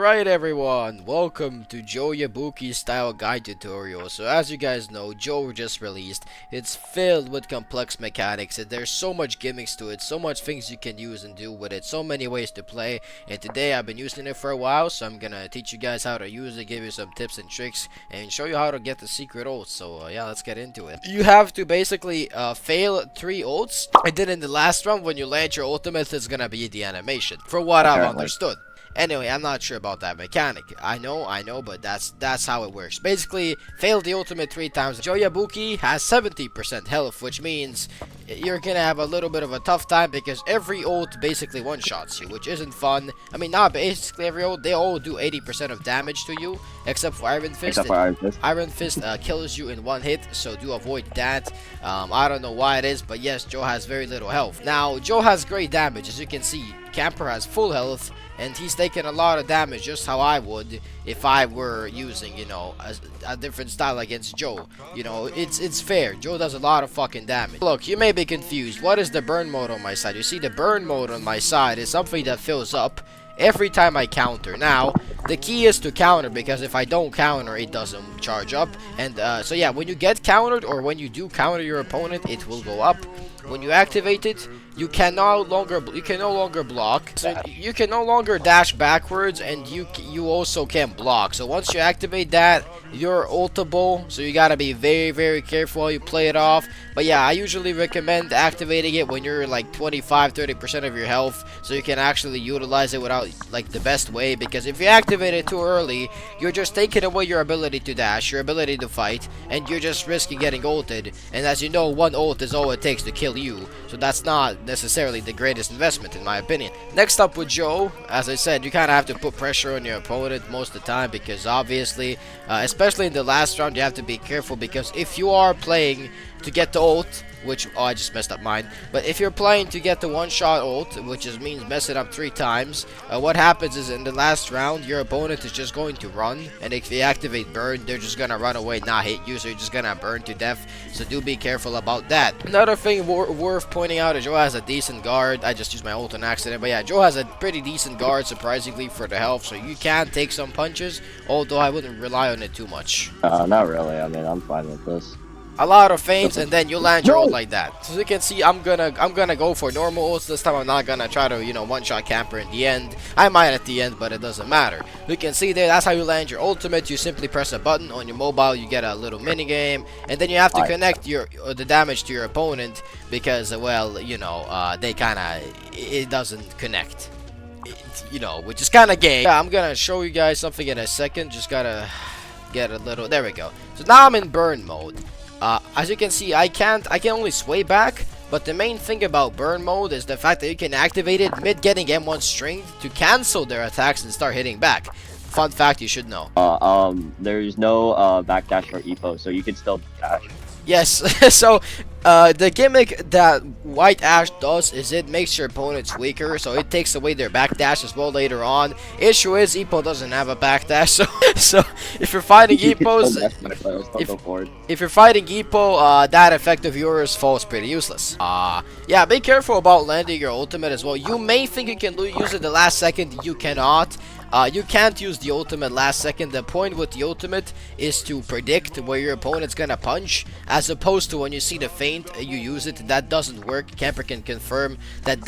Alright everyone, welcome to Joe YABUKI style guide tutorial. So as you guys know, Joe just released. It's filled with complex mechanics and there's so much gimmicks to it, so much things you can use and do with it, so many ways to play. And today I've been using it for a while, so I'm gonna teach you guys how to use it, give you some tips and tricks, and show you how to get the secret ults. So yeah, let's get into it. You have to basically fail 3 ults, and then in the last round when you land your ultimate, it's gonna be the animation, for what I've understood. Anyway, I'm not sure about that mechanic. I know, but that's how it works. Basically, fail the ultimate 3 times. Joe YABUKI has 70% health, which means you're gonna have a little bit of a tough time because every ult basically one-shots you, which isn't fun. I mean, not basically every ult. They all do 80% of damage to you, except for Iron Fist. Iron Fist kills you in 1 hit, so do avoid that. I don't know why it is, but yes, Joe has very little health. Now, Joe has great damage, as you can see. Camper has full health, and he's taking a lot of damage, just how I would if I were using, you know, a different style against Joe. You know, it's fair. Joe does a lot of fucking damage. Look, you may be confused. What is the burn mode on my side? You see, the burn mode on my side is something that fills up every time I counter. Now, the key is to counter, because if I don't counter, it doesn't charge up. And so yeah, when you get countered, or when you do counter your opponent, it will go up. When you activate it, you can no longer block. So you can no longer dash backwards, and you also can block. So once you activate that, you're ultable. So you gotta be very careful while you play it off. But yeah, I usually recommend activating it when you're like 25-30% of your health, so you can actually utilize it without like the best way. Because if you activate it too early, you're just taking away your ability to dash, your ability to fight, and you're just risking getting ulted. And as you know, 1 ult is all it takes to kill you, so that's not necessarily the greatest investment in my opinion. Next up with Joe, as I said, you kind of have to put pressure on your opponent most of the time, because obviously, especially in the last round, you have to be careful, because if you are playing to get the ult, which, oh, I just messed up mine, but if you're playing to get the one-shot ult, which means mess it up 3 times, what happens is in the last round, your opponent is just going to run, and if they activate burn, they're just gonna run away, not hit you, so you're just gonna burn to death. So do be careful about that. Another thing worth pointing out is Joe has a decent guard. I just used my ult on accident, but yeah, Joe has a pretty decent guard, surprisingly, for the health, so you can take some punches, although I wouldn't rely on it too much. Not really. I mean, I'm fine with this. A lot of feints, and then you land your ult like that. So you can see, I'm gonna go for normal ults this time. I'm not gonna try to, you know, one-shot camper in the end. I might at the end, but it doesn't matter. You can see there, that's how you land your ultimate. You simply press a button on your mobile, you get a little mini game, and then you have to connect the damage to your opponent, because well, you know, they it doesn't connect. You know, which is kind of gay. Yeah, I'm gonna show you guys something in a second. Just gotta get a little. There we go. So now I'm in burn mode. As you can see, I can only sway back, but the main thing about burn mode is the fact that you can activate it mid getting M1 strength to cancel their attacks and start hitting back. Fun fact you should know. There's no backdash for EPO, so you can still dash. Yes, so the gimmick that White Ash does is it makes your opponents weaker, so it takes away their backdash as well later on. Issue is Epo doesn't have a backdash, so if you're fighting Epos, if you're fighting Epo, that effect of yours falls pretty useless. Yeah, be careful about landing your ultimate as well. You may think you can use it the last second, you cannot. You can't use the ultimate last second. The point with the ultimate is to predict where your opponent's gonna punch, as opposed to when you see the feint, you use it. That doesn't work. Camper can confirm that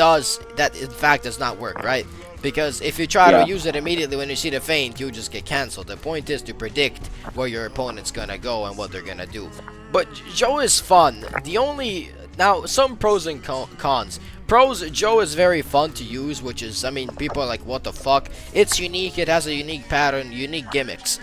in fact does not work, right? Because if you try to use it immediately when you see the feint, you just get cancelled. The point is to predict where your opponent's gonna go and what they're gonna do. But Joe is fun. Now, some pros and cons. Pros, Joe is very fun to use, which is, I mean, people are like, what the fuck? It's unique, it has a unique pattern, unique gimmicks.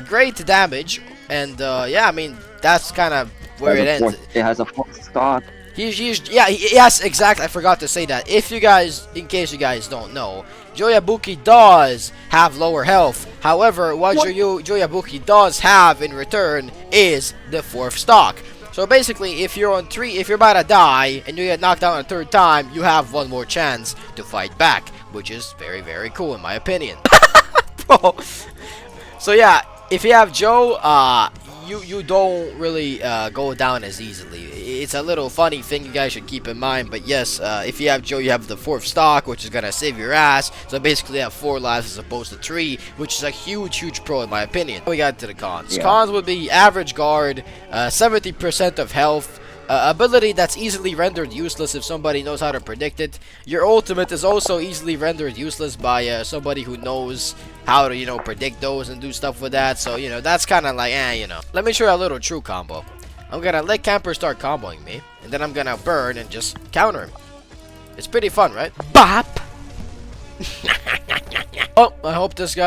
Great damage, and yeah, I mean, that's kind of where it ends. It has a 4th stock. Yes, exactly, I forgot to say that. In case you guys don't know, Joe YABUKI does have lower health. However, what Joe YABUKI does have in return is the 4th stock. So basically, if you're about to die and you get knocked down a 3rd time, you have 1 more chance to fight back, which is very cool in my opinion. Bro. So yeah, if you have Joe, you don't really go down as easily. it's a little funny thing you guys should keep in mind. But yes, if you have Joe, you have the 4th stock, which is gonna save your ass. So basically you have 4 lives as opposed to 3, which is a huge pro in my opinion. We got to the cons. Yeah. Cons would be average guard, 70% of health, ability that's easily rendered useless if somebody knows how to predict it. Your ultimate is also easily rendered useless by somebody who knows how to, you know, predict those and do stuff with that. So, you know, that's kind of like, you know. Let me show you a little true combo. I'm gonna let Camper start comboing me, and then I'm gonna burn and just counter him. It's pretty fun, right? Bop! Oh, I hope this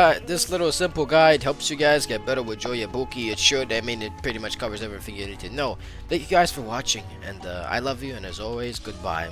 little simple guide helps you guys get better with YABUKI. It should. I mean, it pretty much covers everything you need to know. Thank you guys for watching, and I love you, and as always, goodbye.